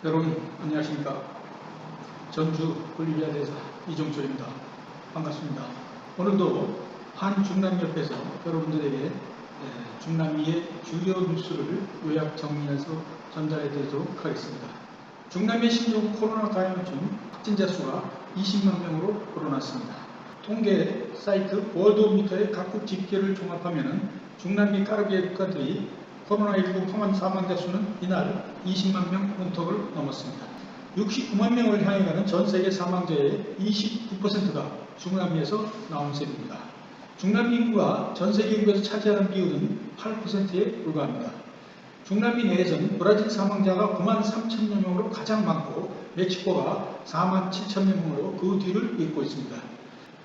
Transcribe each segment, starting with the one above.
여러분 안녕하십니까. 전주 볼리비아 대사 이종철입니다. 반갑습니다. 오늘도 한중남협에서 여러분들에게 중남미의 주요 뉴스를 요약 정리해서 전달해 드리도록 하겠습니다. 중남미 신종 코로나 감염증 확진자 수가 20만 명으로 늘어났습니다. 통계 사이트 월드오미터의 각국 집계를 종합하면 중남미 카리브해 국가들이 코로나19 사망자 수는 이날 20만 명 문턱을 넘었습니다. 69만 명을 향해 가는 전 세계 사망자의 29%가 중남미에서 나온 셈입니다. 중남미 인구가 전 세계 인구에서 차지하는 비율은 8%에 불과합니다. 중남미 내에서는 브라질 사망자가 9만 3천여 명으로 가장 많고 멕시코가 4만 7천여 명으로 그 뒤를 잇고 있습니다.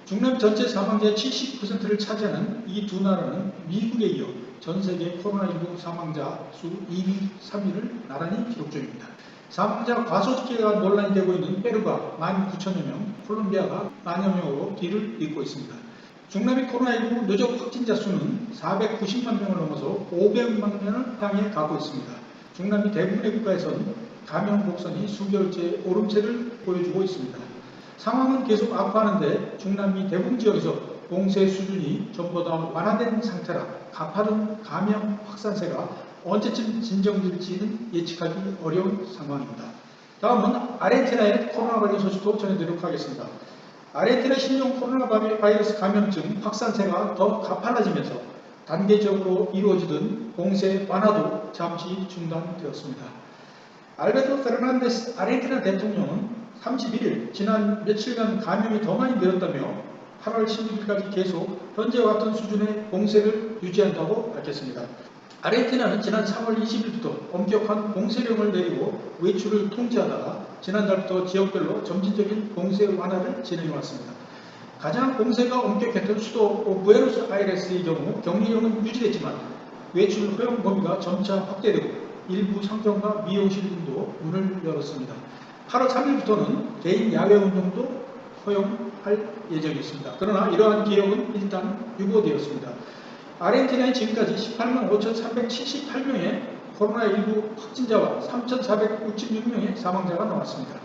중남미 전체 사망자의 70%를 차지하는 이 두 나라는 미국에 이어 전 세계 코로나19 사망자 수 2위, 3위를 나란히 기록 중입니다. 사망자 과소집계가 논란이 되고 있는 페루가 19,000여 명, 콜롬비아가 만여 명으로 뒤를 잇고 있습니다. 중남미 코로나19 누적 확진자 수는 490만 명을 넘어서 500만 명을 향해 가고 있습니다. 중남미 대부분의 국가에서는 감염 곡선이 수개월째 오름세를 보여주고 있습니다. 상황은 계속 악화하는데 중남미 대부분 지역에서 봉쇄 수준이 전보다 완화된 상태라 가파른 감염 확산세가 언제쯤 진정될지는 예측하기 어려운 상황입니다. 다음은 아르헨티나의 코로나 관련 소식도 전해드리도록 하겠습니다. 아르헨티나 신종 코로나 바이러스 감염증 확산세가 더 가팔라지면서 단계적으로 이루어지던 봉쇄 완화도 잠시 중단되었습니다. 알베르토 페르난데스 아르헨티나 대통령은 31일 지난 며칠간 감염이 더 많이 늘었다며 8월 16일까지 계속 현재와 같은 수준의 봉쇄를 유지한다고 밝혔습니다. 아르헨티나는 지난 3월 20일부터 엄격한 봉쇄령을 내리고 외출을 통제하다가 지난달부터 지역별로 점진적인 봉쇄 완화를 진행해왔습니다. 가장 봉쇄가 엄격했던 수도 부에노스아이레스의 경우 격리령은 유지됐지만 외출 허용 범위가 점차 확대되고 일부 상점과 미용실 등도 문을 열었습니다. 8월 3일부터는 개인 야외 운동도 허용할 예정이 있습니다. 그러나 이러한 개혁은 일단 유보되었습니다. 아르헨티나에 지금까지 18만 5,378명의 코로나19 확진자와 3,466명의 사망자가 나왔습니다.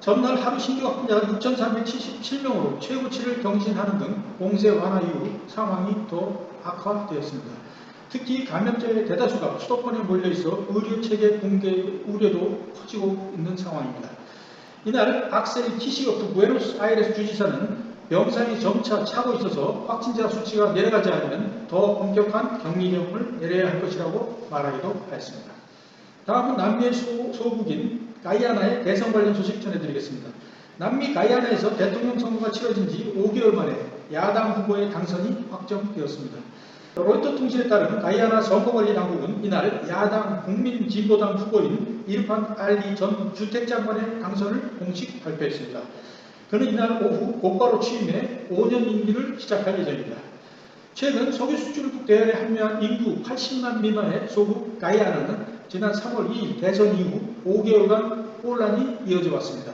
전날 하루 신규 확진자가 6,377명으로 최고치를 경신하는 등 봉쇄 완화 이후 상황이 더 악화되었습니다. 특히 감염자의 대다수가 수도권에 몰려있어 의료체계 붕괴 우려도 커지고 있는 상황입니다. 이날 악셀 키시오프 부에노스아이레스 주지사는 병상이 점차 차고 있어서 확진자 수치가 내려가지 않으면 더 엄격한 격리령을 내려야 할 것이라고 말하기도 하였습니다. 다음은 남미의 소국인 가이아나의 대선 관련 소식 전해드리겠습니다. 남미 가이아나에서 대통령 선거가 치러진 지 5개월 만에 야당 후보의 당선이 확정되었습니다. 로이터 통신에 따르면 가이아나 선거관리당국은 이날 야당 국민진보당 후보인 이르판 알리 전 주택장관의 당선을 공식 발표했습니다. 그는 이날 오후 곧바로 취임해 5년 임기를 시작할 예정입니다. 최근 석유 수출국 대열에 합류한 인구 80만 미만의 소국 가이아나는 지난 3월 2일 대선 이후 5개월간 혼란이 이어져 왔습니다.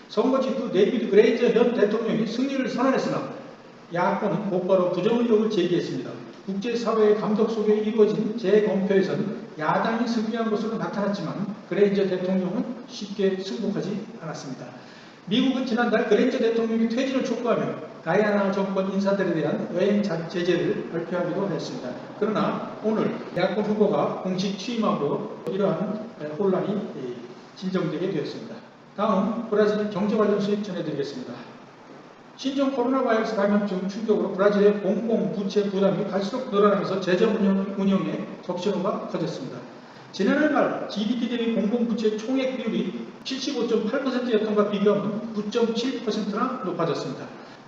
선거 직후 데이비드 그레이저 현 대통령이 승리를 선언했으나 야권은 곧바로 부정 의혹을 제기했습니다. 국제사회의 감독 속에 이루어진 재검표에서는 야당이 승리한 것으로 나타났지만 그레이저 대통령은 쉽게 승복하지 않았습니다. 미국은 지난달 그레이저 대통령이 퇴진을 촉구하며 가이아나 정권 인사들에 대한 여행 제재를 발표하기도 했습니다. 그러나 오늘 야권 후보가 공식 취임함으로 이러한 혼란이 진정되게 되었습니다. 다음 브라질 경제 관련 소식 전해드리겠습니다. 신종 코로나 바이러스 감염증 충격으로 브라질의 공공부채 부담이 갈수록 늘어나면서 재정 운영에 적신호가 커졌습니다. 지난해 말 GDP 대비 공공부채 총액 비율이 75.8%였던 것과 비교하면 9.7%나 높아졌습니다.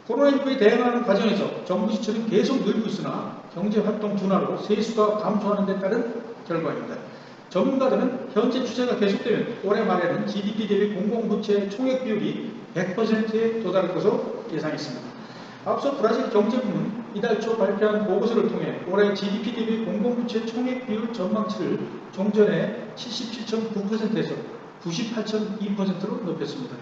코로나19에 대응하는 과정에서 정부 지출은 계속 늘고 있으나 경제활동 둔화로 세수가 감소하는 데 따른 결과입니다. 전문가들은 현재 추세가 계속되면 올해 말에는 GDP 대비 공공부채 총액 비율이 100%에 도달할 것으로 예상했습니다. 앞서 브라질 경제부는 이달 초 발표한 보고서를 통해 올해 GDP 대비 공공부채 총액 비율 전망치를 종전의 77.9%에서 98.2%로 높였습니다.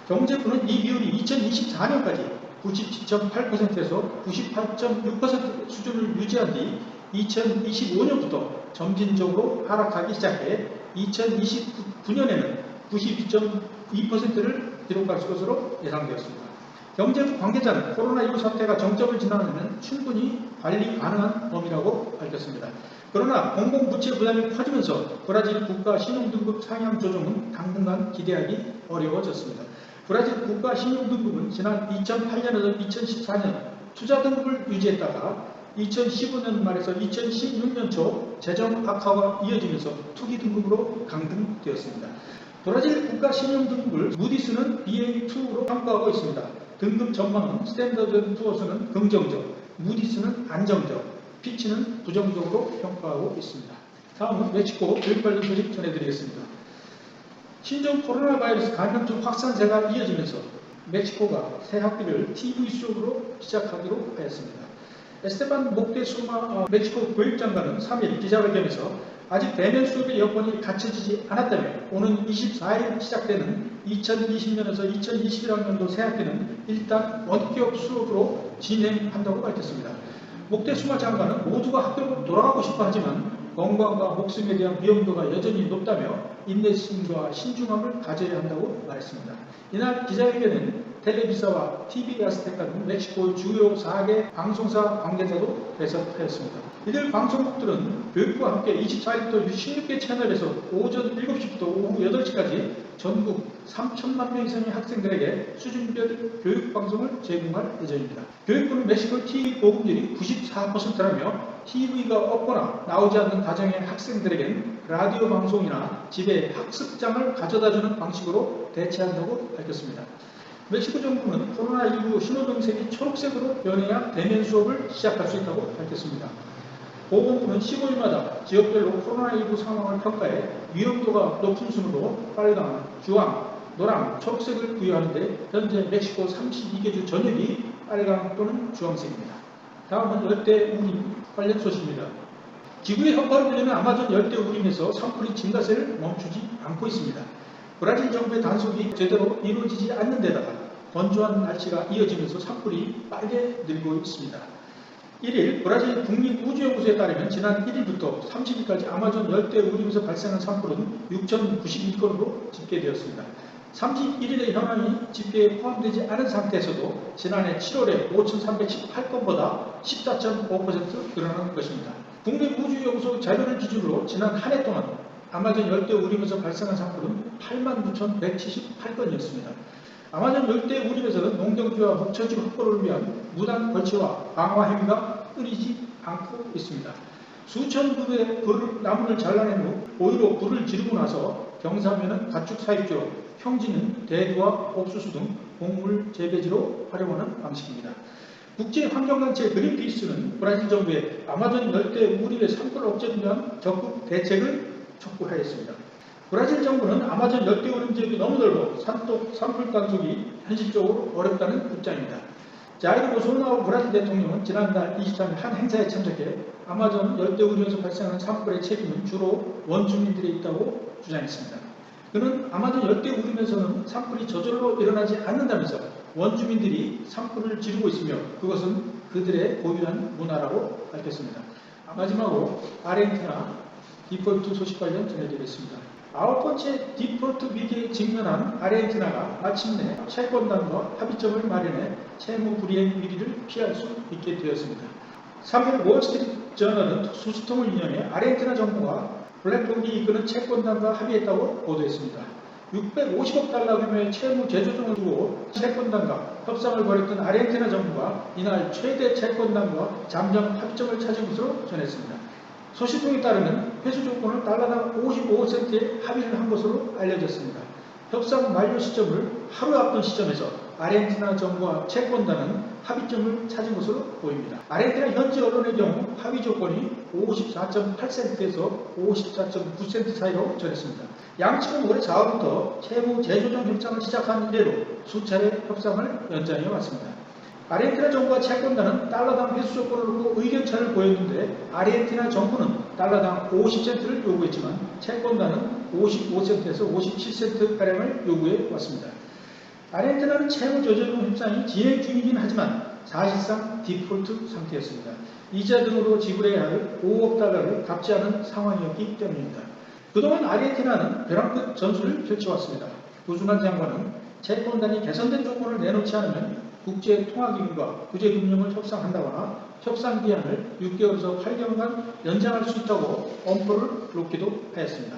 경제부는 이 비율이 2024년까지 97.8%에서 98.6% 수준을 유지한 뒤 2025년부터 점진적으로 하락하기 시작해 2029년에는 92.2%를 기록할 것으로 예상되었습니다. 경제부 관계자는 코로나19 사태가 정점을 지나면 충분히 관리 가능한 범위라고 밝혔습니다. 그러나 공공부채 부담이 커지면서 브라질 국가 신용등급 상향 조정은 당분간 기대하기 어려워졌습니다. 브라질 국가 신용등급은 지난 2008년에서 2014년 투자 등급을 유지했다가 2015년 말에서 2016년 초 재정 악화가 이어지면서 투기 등급으로 강등되었습니다. 브라질 국가 신용등급을 무디스는 BA2로 평가하고 있습니다. 등급 전망은 스탠더드 푸어스는 긍정적, 무디스는 안정적, 피치는 부정적으로 평가하고 있습니다. 다음은 멕시코 교육 관련 소식 전해드리겠습니다. 신종 코로나 바이러스 감염증 확산세가 이어지면서 멕시코가 새 학기를 TV 수업으로 시작하기로 하였습니다. 에스테반 목테수마 멕시코 교육장관은 3일 기자회견에서 아직 대면 수업의 여건이 갖춰지지 않았다며 오는 24일 시작되는 2020년에서 2021학년도 새학기는 일단 원격 수업으로 진행한다고 밝혔습니다. 목테수마 장관은 모두가 학교로 돌아가고 싶어 하지만 건강과 목숨에 대한 위험도가 여전히 높다며 인내심과 신중함을 가져야 한다고 말했습니다. 이날 기자회견에는 텔레비사와 TV 아스테카 등 멕시코 주요 4개 방송사 관계자도 배석하였습니다. 이들 방송국들은 교육부와 함께 24일부터 16개 채널에서 오전 7시부터 오후 8시까지 전국 3천만 명 이상의 학생들에게 수준별 교육 방송을 제공할 예정입니다. 교육부는 멕시코 TV 보급률이 94%라며 TV가 없거나 나오지 않는 가정의 학생들에겐 라디오 방송이나 집에 학습장을 가져다주는 방식으로 대체한다고 밝혔습니다. 멕시코 정부는 코로나19 신호등색이 초록색으로 변해야 대면 수업을 시작할 수 있다고 밝혔습니다. 보건부는 15일마다 지역별로 코로나19 상황을 평가해 위험도가 높은 순으로 빨강, 주황, 노랑, 초록색을 부여하는데 현재 멕시코 32개 주 전역이 빨강 또는 주황색입니다. 다음은 열대우림 관련 소식입니다. 지구의 혁파로 불리는 아마존 열대우림에서 산불이 증가세를 멈추지 않고 있습니다. 브라질 정부의 단속이 제대로 이루어지지 않는 데다가 건조한 날씨가 이어지면서 산불이 빠르게 늘고 있습니다. 1일 브라질 국립우주연구소에 따르면 지난 1일부터 30일까지 아마존 열대우림에서 발생한 산불은 6,091건으로 집계되었습니다. 31일의 현황이 집계에 포함되지 않은 상태에서도 지난해 7월에 5,318건보다 14.5% 늘어난 것입니다. 국립우주연구소 자료를 기준으로 지난 한 해 동안 아마존 열대우림에서 발생한 산불은 89,178건이었습니다. 아마존 열대우림에서는 농경지와 목초지 확보를 위한 무단 벌채와 방화 행위가 끊이지 않고 있습니다. 수천 그루의 나무를 잘라낸 후 오히려 불을 지르고 나서 경사면은 가축 사육지로, 평지는 대두와 옥수수 등 곡물 재배지로 활용하는 방식입니다. 국제환경단체 그린피스는 브라질 정부에 아마존 열대우림의 산불 억제를 위한 적극 대책을 촉구하였습니다. 브라질 정부는 아마존 열대우림 지역이 너무 넓어 산불 단속이 현실적으로 어렵다는 입장입니다. 자이르 보솔소나로 브라질 대통령은 지난달 23일 한 행사에 참석해 아마존 열대우림에서 발생하는 산불의 책임은 주로 원주민들에 있다고 주장했습니다. 그는 아마존 열대우림에서는 산불이 저절로 일어나지 않는다면서 원주민들이 산불을 지르고 있으며 그것은 그들의 고유한 문화라고 밝혔습니다. 마지막으로 아르헨티나 디폴트 소식 관련 전해드리겠습니다. 9번째 디폴트 위기에 직면한 아르헨티나가 마침내 채권단과 합의점을 마련해 채무 불이행 위기를 피할 수 있게 되었습니다. 3일 월스트리트 저널은 수시통을 인용해 아르헨티나 정부가 블랙록이 이끄는 채권단과 합의했다고 보도했습니다. 650억 달러 규모의 채무 재조정을 두고 채권단과 협상을 벌였던 아르헨티나 정부가 이날 최대 채권단과 잠정 합의점을 찾은 것으로 전했습니다. 소식통에 따르면 회수 조건을 달러당 55센트에 합의를 한 것으로 알려졌습니다. 협상 만료 시점을 하루 앞둔 시점에서 아르헨티나 정부와 채권단은 합의점을 찾은 것으로 보입니다. 아르헨티나 현지 언론의 경우 합의 조건이 54.8센트에서 54.9센트 사이로 전했습니다. 양측은 올해 4월부터 채무 재조정 협상을 시작한 이래로 수차례 협상을 연장해 왔습니다. 아르헨티나 정부와 채권단은 달러당 회수 조건을 놓고 의견차를 보였는데 아르헨티나 정부는 달러당 50센트를 요구했지만 채권단은 55센트에서 57센트가량을 요구해 왔습니다. 아르헨티나는 채무 재조정 협상이 진행 중이긴 하지만 사실상 디폴트 상태였습니다. 이자 등으로 지불해야 할 5억 달러를 갚지 않은 상황이었기 때문입니다. 그동안 아르헨티나는 벼랑끝 전술을 펼쳐왔습니다. 우즈만 장관은 채권단이 개선된 조건을 내놓지 않으면 국제통화기금과 구제금융을 협상한다거나 협상 기한을 6개월에서 8개월간 연장할 수 있다고 엄포를 놓기도 하였습니다.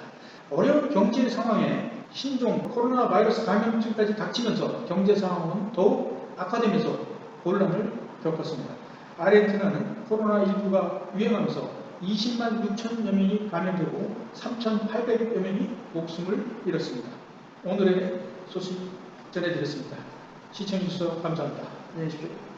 어려운 경제 상황에 신종 코로나 바이러스 감염증까지 닥치면서 경제 상황은 더욱 악화되면서 곤란을 겪었습니다. 아르헨티나는 코로나19가 유행하면서 20만 6천여 명이 감염되고 3,800여 명이 목숨을 잃었습니다. 오늘의 소식 전해드렸습니다. 시청해주셔서 감사합니다. 안녕히 계십시오.